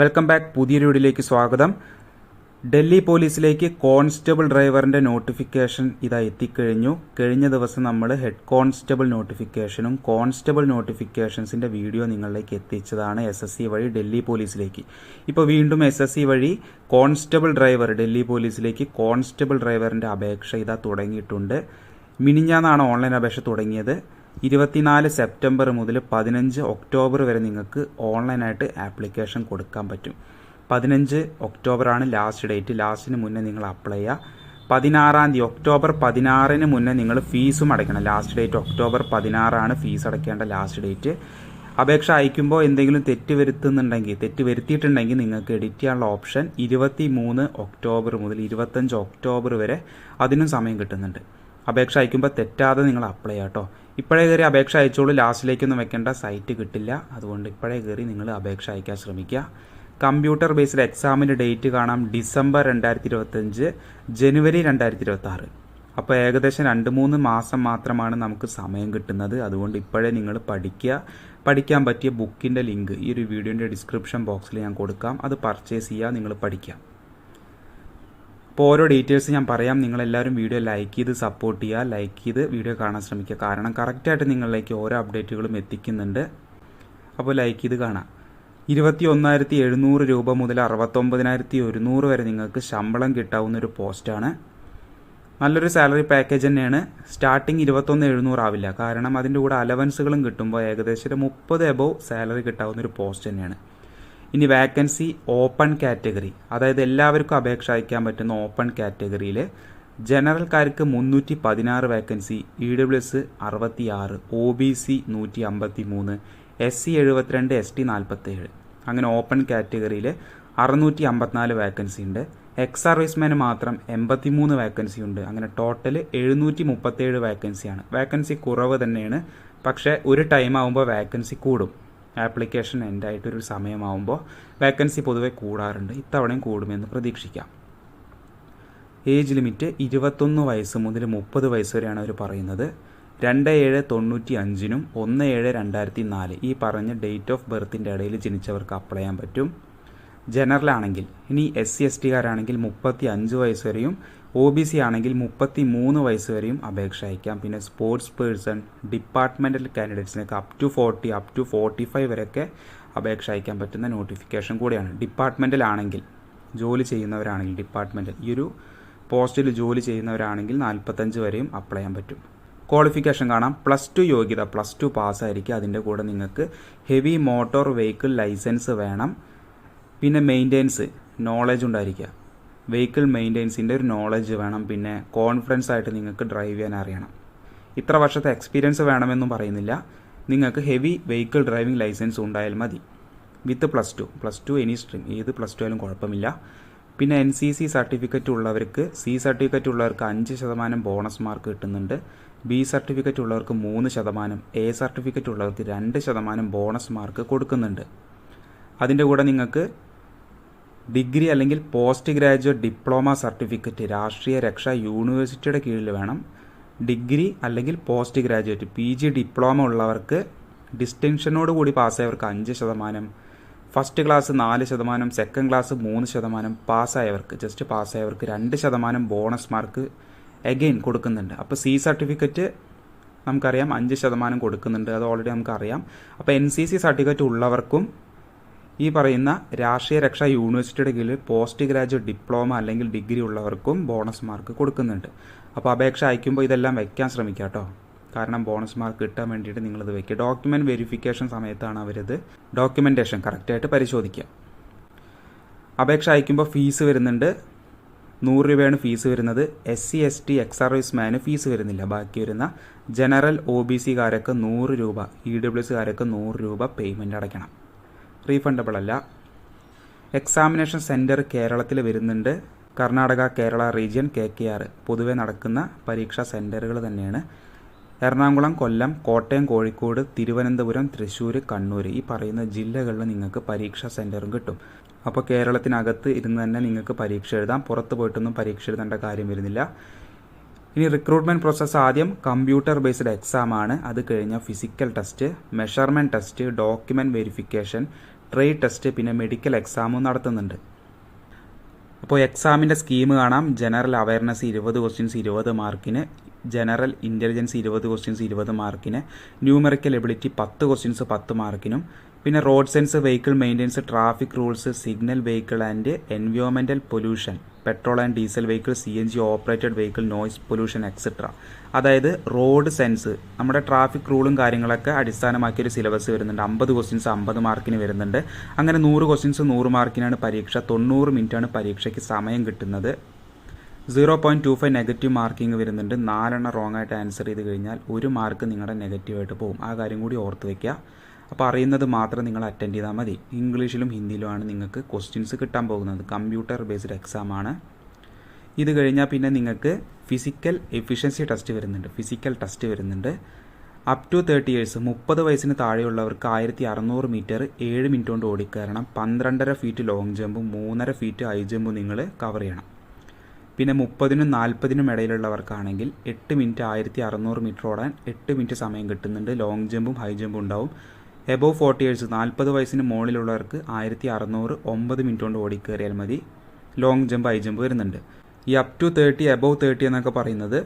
Welcome back. പുതിയൊരു വീഡിയോയിലേക്ക് സ്വാഗതം. ഡൽഹി പോലീസിലേക്ക് കോൺസ്റ്റബിൾ ഡ്രൈവറിന്റെ നോട്ടിഫിക്കേഷൻ ഇതാ എത്തിക്കഴിഞ്ഞു. കഴിഞ്ഞ ദിവസം നമ്മൾ ഹെഡ് കോൺസ്റ്റബിൾ നോട്ടിഫിക്കേഷനും കോൺസ്റ്റബിൾ നോട്ടിഫിക്കേഷൻസിന്റെ വീഡിയോ നിങ്ങളിലേക്ക് എത്തിച്ചതാണ് SSC വഴി ഡൽഹി പോലീസിലേക്ക്. ഇപ്പോൾ വീണ്ടും SSC വഴി കോൺസ്റ്റബിൾ ഡ്രൈവർ ഡൽഹി പോലീസിലേക്ക് കോൺസ്റ്റബിൾ ഡ്രൈവറിന്റെ അപേക്ഷ ഇതാ തുടങ്ങിയിട്ടുണ്ട്. മിനിഞ്ഞാന്നാണ് ഓൺലൈൻ അപേക്ഷ തുടങ്ങിയത്. 24 സെപ്റ്റംബർ മുതൽ 15 ഒക്ടോബർ വരെ നിങ്ങൾക്ക് ഓൺലൈനായിട്ട് ആപ്ലിക്കേഷൻ കൊടുക്കാൻ പറ്റും. 15 ഒക്ടോബറാണ് ലാസ്റ്റ് ഡേറ്റ്. ലാസ്റ്റിന് മുന്നേ നിങ്ങൾ അപ്ലൈ ചെയ്യുക. 16 തീയതി ഒക്ടോബർ 16 മുന്നേ നിങ്ങൾ ഫീസും അടയ്ക്കണം. ലാസ്റ്റ് ഡേറ്റ് ഒക്ടോബർ 16 ഫീസ് അടയ്ക്കേണ്ട ലാസ്റ്റ് ഡേറ്റ്. അപേക്ഷ അയക്കുമ്പോൾ എന്തെങ്കിലും തെറ്റ് വരുത്തിയിട്ടുണ്ടെങ്കിൽ നിങ്ങൾക്ക് എഡിറ്റ് ചെയ്യാനുള്ള ഓപ്ഷൻ 23 ഒക്ടോബർ മുതൽ 25 ഒക്ടോബർ വരെ അതിനും സമയം കിട്ടുന്നുണ്ട്. അപേക്ഷ അയക്കുമ്പോൾ തെറ്റാതെ നിങ്ങൾ അപ്ലൈ ചെയ്യാം കേട്ടോ. ഇപ്പോഴേ കയറി അപേക്ഷ അയച്ചോളൂ. ലാസ്റ്റിലേക്കൊന്നും വെക്കേണ്ട, സൈറ്റ് കിട്ടില്ല. അതുകൊണ്ട് ഇപ്പോഴേ കയറി നിങ്ങൾ അപേക്ഷ അയക്കാൻ ശ്രമിക്കുക. കമ്പ്യൂട്ടർ ബേസ്ഡ് എക്സാമിൻ്റെ ഡേറ്റ് കാണാം ഡിസംബർ 2025, ജനുവരി 2026. അപ്പോൾ ഏകദേശം 2-3 മാസം മാത്രമാണ് നമുക്ക് സമയം കിട്ടുന്നത്. അതുകൊണ്ട് ഇപ്പോഴേ നിങ്ങൾ പഠിക്കാൻ പറ്റിയ ബുക്കിൻ്റെ ലിങ്ക് ഈ ഒരു വീഡിയോൻ്റെ ഡിസ്ക്രിപ്ഷൻ ബോക്സിൽ ഞാൻ കൊടുക്കാം. അത് പർച്ചേസ് ചെയ്യുക, നിങ്ങൾ പഠിക്കാം. അപ്പോൾ ഓരോ ഡീറ്റെയിൽസ് ഞാൻ പറയാം. നിങ്ങളെല്ലാവരും വീഡിയോ ലൈക്ക് ചെയ്ത് സപ്പോർട്ട് ചെയ്യുക, ലൈക്ക് ചെയ്ത് വീഡിയോ കാണാൻ ശ്രമിക്കുക. കാരണം കറക്റ്റായിട്ട് നിങ്ങളിലേക്ക് ഓരോ അപ്ഡേറ്റുകളും എത്തിക്കുന്നുണ്ട്. അപ്പോൾ ലൈക്ക് ചെയ്ത് കാണാം. 21,700 രൂപ മുതൽ 69,100 വരെ നിങ്ങൾക്ക് ശമ്പളം കിട്ടാവുന്ന ഒരു പോസ്റ്റാണ്. നല്ലൊരു സാലറി പാക്കേജ് തന്നെയാണ്. സ്റ്റാർട്ടിങ് 21,700 ആവില്ല. കാരണം അതിൻ്റെ കൂടെ അലവൻസുകളും കിട്ടുമ്പോൾ ഏകദേശം 30 എബോവ് സാലറി കിട്ടാവുന്ന ഒരു പോസ്റ്റ് തന്നെയാണ്. ഇനി വാക്കൻസി ഓപ്പൺ കാറ്റഗറി, അതായത് എല്ലാവർക്കും അപേക്ഷ അയക്കാൻ പറ്റുന്ന ഓപ്പൺ കാറ്റഗറിയിൽ ജനറൽക്കാർക്ക് 316 vacancy, EWS 66, OBC 153, SC 72, ST 47. അങ്ങനെ ഓപ്പൺ കാറ്റഗറിയിൽ 654 വാക്കൻസി ഉണ്ട്. എക്സ് സർവീസ്മാന് മാത്രം 83 വാക്കൻസി ഉണ്ട്. അങ്ങനെ ടോട്ടൽ 737 വാക്കൻസിയാണ്. വാക്കൻസി കുറവ് തന്നെയാണ്, പക്ഷേ ഒരു ടൈം ആകുമ്പോൾ വാക്കൻസി കൂടും. ആപ്ലിക്കേഷൻ എൻഡായിട്ടൊരു സമയമാകുമ്പോൾ വേക്കൻസി പൊതുവെ കൂടാറുണ്ട്. ഇത്തവണയും കൂടുമെന്ന് പ്രതീക്ഷിക്കാം. ഏജ് ലിമിറ്റ് 21 വയസ്സ് മുതൽ 30 വയസ്സ് വരെയാണ് അവർ പറയുന്നത്. 2795 17/2004 ഈ പറഞ്ഞ ഡേറ്റ് ഓഫ് ബർത്തിൻ്റെ ഇടയിൽ ജനിച്ചവർക്ക് അപ്ലൈ ചെയ്യാൻ പറ്റും. ജനറൽ ആണെങ്കിൽ. ഇനി SC ST കാരാണെങ്കിൽ 35 വയസ്സ് വരെയും, OBC ആണെങ്കിൽ 33 വയസ്സ് വരെയും അപേക്ഷ അയക്കാം. പിന്നെ സ്പോർട്സ് പേഴ്സൺ, ഡിപ്പാർട്ട്മെൻറ്റൽ കാൻഡിഡേറ്റ്സിനൊക്കെ അപ് ടു 40, അപ് ടു 45 വരെയൊക്കെ അപേക്ഷ അയക്കാൻ പറ്റുന്ന നോട്ടിഫിക്കേഷൻ കൂടിയാണ്. ഡിപ്പാർട്ട്മെൻറ്റൽ ആണെങ്കിൽ, ജോലി ചെയ്യുന്നവരാണെങ്കിൽ, ഡിപ്പാർട്ട്മെൻറ്റൽ ഈ ഒരു പോസ്റ്റിൽ ജോലി ചെയ്യുന്നവരാണെങ്കിൽ 45 വരെയും അപ്ലൈ ചെയ്യാൻ പറ്റും. ക്വാളിഫിക്കേഷൻ കാണാം. +2 യോഗ്യത, +2 പാസ്സായിരിക്കും. അതിൻ്റെ കൂടെ നിങ്ങൾക്ക് ഹെവി മോട്ടോർ വെഹിക്കിൾ ലൈസൻസ് വേണം. പിന്നെ മെയിൻ്റെനൻസ് നോളജ് ഉണ്ടായിരിക്കുക. വെഹിക്കിൾ മെയിൻ്റെനൻസിൻ്റെ ഒരു നോളജ് വേണം. പിന്നെ കോൺഫിഡൻസ് ആയിട്ട് നിങ്ങൾക്ക് ഡ്രൈവ് ചെയ്യാൻ അറിയണം. ഇത്ര വർഷത്തെ എക്സ്പീരിയൻസ് വേണമെന്നും പറയുന്നില്ല. നിങ്ങൾക്ക് ഹെവി വെഹിക്കിൾ ഡ്രൈവിംഗ് ലൈസൻസ് ഉണ്ടായാൽ മതി. വിത്ത് +2 എനി സ്ട്രീം, ഏത് +2 ആയാലും കുഴപ്പമില്ല. പിന്നെ NCC സർട്ടിഫിക്കറ്റ് ഉള്ളവർക്ക്, C സർട്ടിഫിക്കറ്റ് ഉള്ളവർക്ക് 5% ബോണസ് മാർക്ക് കിട്ടുന്നുണ്ട്. B സർട്ടിഫിക്കറ്റ് ഉള്ളവർക്ക് 3%, A സർട്ടിഫിക്കറ്റ് ഉള്ളവർക്ക് 2% ബോണസ് മാർക്ക് കൊടുക്കുന്നുണ്ട്. അതിൻ്റെ കൂടെ നിങ്ങൾക്ക് ഡിഗ്രി അല്ലെങ്കിൽ പോസ്റ്റ് ഗ്രാജുവേറ്റ് ഡിപ്ലോമ സർട്ടിഫിക്കറ്റ് രാഷ്ട്രീയ രക്ഷാ യൂണിവേഴ്സിറ്റിയുടെ കീഴിൽ വേണം. ഡിഗ്രി അല്ലെങ്കിൽ പോസ്റ്റ് ഗ്രാജുവേറ്റ് PG ഡിപ്ലോമ ഉള്ളവർക്ക് ഡിസ്റ്റിങ്ഷനോട് കൂടി പാസ്സായവർക്ക് 5%, ഫസ്റ്റ് ക്ലാസ് 4%, സെക്കൻഡ് ക്ലാസ് 3%, പാസ്സായവർക്ക് ജസ്റ്റ് പാസ്സായവർക്ക് 2% ബോണസ് മാർക്ക് അഗെയിൻ കൊടുക്കുന്നുണ്ട്. അപ്പോൾ C സർട്ടിഫിക്കറ്റ് നമുക്കറിയാം 5% കൊടുക്കുന്നുണ്ട്, അത് ഓൾറെഡി നമുക്കറിയാം. അപ്പോൾ NCC സർട്ടിഫിക്കറ്റ് ഉള്ളവർക്കും ഈ പറയുന്ന രാഷ്ട്രീയ രക്ഷാ യൂണിവേഴ്സിറ്റിയുടെ കീഴിൽ പോസ്റ്റ് ഗ്രാജുവേറ്റ് ഡിപ്ലോമ അല്ലെങ്കിൽ ഡിഗ്രി ഉള്ളവർക്കും ബോണസ് മാർക്ക് കൊടുക്കുന്നുണ്ട്. അപ്പോൾ അപേക്ഷ അയക്കുമ്പോൾ ഇതെല്ലാം വയ്ക്കാൻ ശ്രമിക്കുക കേട്ടോ. കാരണം ബോണസ് മാർക്ക് കിട്ടാൻ വേണ്ടിയിട്ട് നിങ്ങളിത് വയ്ക്കുക. ഡോക്യുമെൻറ്റ് വെരിഫിക്കേഷൻ സമയത്താണ് അവരിത് ഡോക്യുമെൻറ്റേഷൻ കറക്റ്റായിട്ട് പരിശോധിക്കുക. അപേക്ഷ അയക്കുമ്പോൾ ഫീസ് വരുന്നുണ്ട്. 100 രൂപയാണ് ഫീസ് വരുന്നത്. SC ST എക്സ് സർവീസ്മാന് ഫീസ് വരുന്നില്ല. ബാക്കി വരുന്ന ജനറൽ OBC കാരൊക്കെ 100 രൂപ, EWS കാരൊക്കെ 100 രൂപ പേയ്മെൻറ്റ് അടയ്ക്കണം. റീഫണ്ടബിൾ അല്ല. എക്സാമിനേഷൻ സെൻറ്റർ കേരളത്തിൽ വരുന്നുണ്ട്. കർണാടക, കേരള റീജിയൻ, KKR പൊതുവെ നടക്കുന്ന പരീക്ഷാ സെൻറ്ററുകൾ തന്നെയാണ്. എറണാകുളം, കൊല്ലം, കോട്ടയം, കോഴിക്കോട്, തിരുവനന്തപുരം, തൃശ്ശൂർ, കണ്ണൂർ ഈ പറയുന്ന ജില്ലകളിൽ നിങ്ങൾക്ക് പരീക്ഷാ സെൻറ്ററും കിട്ടും. അപ്പോൾ കേരളത്തിനകത്ത് ഇരുന്ന് തന്നെ നിങ്ങൾക്ക് പരീക്ഷ എഴുതാം. പുറത്ത് പോയിട്ടൊന്നും പരീക്ഷ എഴുതേണ്ട കാര്യം വരുന്നില്ല. ഇനി റിക്രൂട്ട്മെൻറ്റ് പ്രോസസ്സ് ആദ്യം കമ്പ്യൂട്ടർ ബേസ്ഡ് എക്സാം ആണ്. അത് കഴിഞ്ഞാൽ physical test, measurement test, document verification, trade test പിന്നെ മെഡിക്കൽ എക്സാമും നടത്തുന്നുണ്ട്. അപ്പോൾ എക്സാമിൻ്റെ സ്കീം കാണാം. ജനറൽ അവയർനെസ് 20 ക്വസ്റ്റ്യൻസ് 20 മാർക്കിന്, ജനറൽ ഇൻ്റലിജൻസ് 20 ക്വസ്റ്റ്യൻസ് 20 മാർക്കിന്, ന്യൂമറിക്കൽ എബിലിറ്റി 10 ക്വസ്റ്റ്യൻസ് 10 മാർക്കിനും, പിന്നെ road sense, vehicle maintenance, traffic rules, signal vehicle and environmental pollution, petrol and diesel vehicle, CNG operated vehicle, noise pollution etcetera. അതായത് road sense, നമ്മുടെ traffic റൂളും കാര്യങ്ങളൊക്കെ അടിസ്ഥാനമാക്കിയൊരു syllabus വരുന്നുണ്ട്. 50 questions 50 മാർക്കിന് വരുന്നുണ്ട്. അങ്ങനെ 100 questions 100 മാർക്കിനാണ് പരീക്ഷ. 90 മിനിറ്റാണ് പരീക്ഷയ്ക്ക് സമയം കിട്ടുന്നത്. 0.25 നെഗറ്റീവ് മാർക്കിംഗ് വരുന്നുണ്ട്. 4 റോങ് ആയിട്ട് ആൻസർ ചെയ്ത് കഴിഞ്ഞാൽ 1 മാർക്ക് നിങ്ങളുടെ നെഗറ്റീവായിട്ട് പോകും. ആ കാര്യം കൂടി ഓർത്ത് വയ്ക്കുക. അപ്പോൾ അറിയുന്നത് മാത്രം നിങ്ങൾ അറ്റൻഡ് ചെയ്താൽ മതി. ഇംഗ്ലീഷിലും ഹിന്ദിയിലുമാണ് നിങ്ങൾക്ക് ക്വസ്റ്റ്യൻസ് കിട്ടാൻ പോകുന്നത്. കമ്പ്യൂട്ടർ ബേസ്ഡ് എക്സാമാണ്. ഇത് കഴിഞ്ഞാൽ പിന്നെ നിങ്ങൾക്ക് ഫിസിക്കൽ എഫിഷ്യൻസി ടെസ്റ്റ് വരുന്നുണ്ട്. അപ് ടു 30 ഇയേഴ്സ് 30 വയസ്സിന് താഴെയുള്ളവർക്ക് 1600 മീറ്റർ 7 മിനിറ്റ് കൊണ്ട് ഓടിക്കയറണം. 12.5 ഫീറ്റ് ലോങ് ജമ്പും 3.5 ഫീറ്റ് ഹൈ ജമ്പും നിങ്ങൾ കവർ ചെയ്യണം. പിന്നെ 30നും 40നും ഇടയിലുള്ളവർക്കാണെങ്കിൽ 8 മിനിറ്റ് 1600 മീറ്റർ ഓടാൻ 8 മിനിറ്റ് സമയം കിട്ടുന്നുണ്ട്. ലോങ് ജമ്പും ഹൈ ജമ്പും ഉണ്ടാവും. എബോവ് 40 ഇയേഴ്സ് 40 വയസ്സിന് മുകളിലുള്ളവർക്ക് 1600 9 മിനിറ്റ് കൊണ്ട് ഓടിക്കയറിയാൽ മതി. ലോങ് ജമ്പ് ഹൈ ജമ്പ് വരുന്നുണ്ട്. ഈ അപ് ടു 30 എബോവ് 30 എന്നൊക്കെ പറയുന്നത്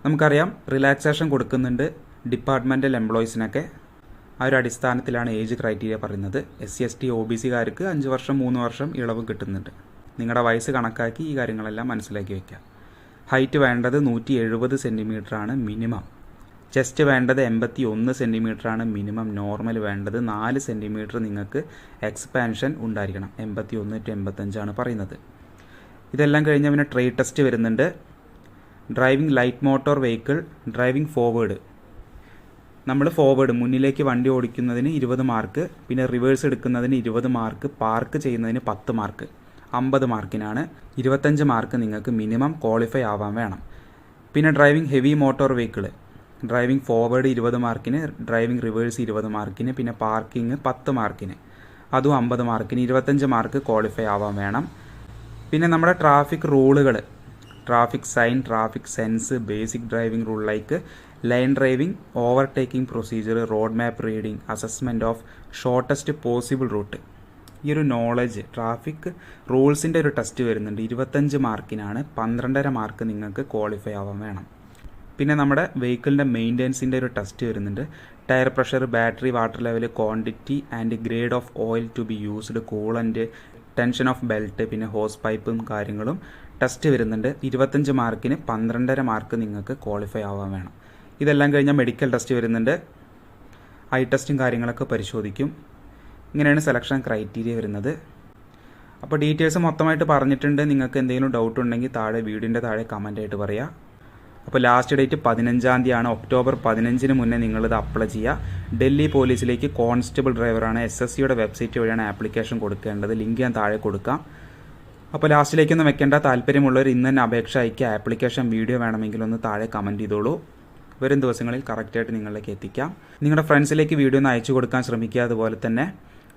നമുക്കറിയാം റിലാക്സേഷൻ കൊടുക്കുന്നുണ്ട് ഡിപ്പാർട്ട്മെൻറ്റൽ എംപ്ലോയീസിനൊക്കെ. ആ ഒരു അടിസ്ഥാനത്തിലാണ് ഏജ് ക്രൈറ്റീരിയ പറയുന്നത്. SC/ST OBC-കാർക്ക് 5 വർഷം 3 വർഷം ഇളവ് കിട്ടുന്നുണ്ട്. നിങ്ങളുടെ വയസ്സ് കണക്കാക്കി ഈ കാര്യങ്ങളെല്ലാം മനസ്സിലാക്കി വയ്ക്കുക. ഹൈറ്റ് വേണ്ടത് 170 സെൻറ്റിമീറ്റർ ആണ് മിനിമം. ചെസ്റ്റ് വേണ്ടത് 81 സെൻറ്റിമീറ്റർ ആണ് മിനിമം. നോർമൽ വേണ്ടത് 4 സെൻറ്റിമീറ്റർ നിങ്ങൾക്ക് എക്സ്പാൻഷൻ ഉണ്ടായിരിക്കണം. 81 to 85 ആണ് പറയുന്നത്. ഇതെല്ലാം കഴിഞ്ഞാൽ പിന്നെ ട്രേഡ് ടെസ്റ്റ് വരുന്നുണ്ട്. Driving light motor vehicle, driving forward, നമ്മൾ ഫോർവേഡ് മുന്നിലേക്ക് വണ്ടി ഓടിക്കുന്നതിന് 20 മാർക്ക്, പിന്നെ റിവേഴ്സ് എടുക്കുന്നതിന് 20 മാർക്ക്, പാർക്ക് ചെയ്യുന്നതിന് 10 മാർക്ക്, 50 മാർക്കിനാണ്. 25 മാർക്ക് നിങ്ങൾക്ക് മിനിമം ക്വാളിഫൈ ആവാൻ വേണം. പിന്നെ driving heavy motor vehicle, driving forward 20 മാർക്കിന്, ഡ്രൈവിംഗ് റിവേഴ്സ് 20 മാർക്കിന്, പിന്നെ പാർക്കിംഗ് 10 മാർക്കിന്, അതും 50 മാർക്കിന്. 25 മാർക്ക് ക്വാളിഫൈ ആവാൻ വേണം. പിന്നെ നമ്മുടെ ട്രാഫിക് റൂളുകൾ, traffic sign, traffic sense, basic driving rule like lane driving, overtaking procedure, road map reading, assessment of shortest possible route. ഈ ഒരു നോളജ് ട്രാഫിക് റൂൾസിൻ്റെ ഒരു ടെസ്റ്റ് വരുന്നുണ്ട്. 25 മാർക്കിനാണ്. 12.5 മാർക്ക് നിങ്ങൾക്ക് ക്വാളിഫൈ ആവാൻ വേണം. പിന്നെ നമ്മുടെ വെഹിക്കിളിൻ്റെ മെയിൻ്റെനൻസിൻ്റെ ഒരു ടെസ്റ്റ് വരുന്നുണ്ട്. Tyre pressure, battery water level, quantity and grade of oil to be used, coolant, tension of belt, പിന്നെ ഹോസ് പൈപ്പും കാര്യങ്ങളും ടെസ്റ്റ് വരുന്നുണ്ട്. 25 മാർക്കിന് 12.5 മാർക്ക് നിങ്ങൾക്ക് ക്വാളിഫൈ ആവാൻ വേണം. ഇതെല്ലാം കഴിഞ്ഞാൽ മെഡിക്കൽ ടെസ്റ്റ് വരുന്നുണ്ട്. ഐ ടെസ്റ്റും കാര്യങ്ങളൊക്കെ പരിശോധിക്കും. ഇങ്ങനെയാണ് സെലക്ഷൻ ക്രൈറ്റീരിയ വരുന്നത്. അപ്പോൾ ഡീറ്റെയിൽസ് മൊത്തമായിട്ട് പറഞ്ഞിട്ടുണ്ട്. നിങ്ങൾക്ക് എന്തെങ്കിലും ഡൗട്ട് ഉണ്ടെങ്കിൽ താഴെ വീഡിയോൻ്റെ താഴെ കമൻ്റായിട്ട് പറയുക. അപ്പോൾ ലാസ്റ്റ് ഡേറ്റ് 15-ാം തീയതിയാണ്. ഒക്ടോബർ 15-ന് മുന്നേ നിങ്ങളിത് അപ്ലൈ ചെയ്യുക. ഡൽഹി പോലീസിലേക്ക് കോൺസ്റ്റബിൾ ഡ്രൈവറാണ്. SSCയുടെ വെബ്സൈറ്റ് വഴിയാണ് ആപ്ലിക്കേഷൻ കൊടുക്കേണ്ടത്. ലിങ്ക് ഞാൻ താഴെ കൊടുക്കാം. അപ്പോൾ ലാസ്റ്റിലേക്കൊന്നും വെക്കേണ്ട. താല്പര്യമുള്ളവർ ഇന്ന് തന്നെ അപേക്ഷ അയക്കുക. ആപ്ലിക്കേഷൻ വീഡിയോ വേണമെങ്കിൽ ഒന്ന് താഴെ കമൻറ്റ് ചെയ്തോളൂ. വരും ദിവസങ്ങളിൽ കറക്റ്റായിട്ട് നിങ്ങളിലേക്ക് എത്തിക്കാം. നിങ്ങളുടെ ഫ്രണ്ട്സിലേക്ക് വീഡിയോ ഒന്ന് അയച്ചു കൊടുക്കാൻ ശ്രമിക്കുക. അതുപോലെ തന്നെ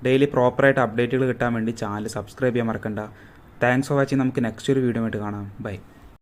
ഡെയിലി പ്രോപ്പറായിട്ട് അപ്ഡേറ്റുകൾ കിട്ടാൻ വേണ്ടി ചാനൽ സബ്സ്ക്രൈബ് ചെയ്യാൻ മറക്കണ്ട. Thanks for watching. നമുക്ക് നെക്സ്റ്റ് ഒരു വീഡിയോ ആയിട്ട് കാണാം. ബൈ.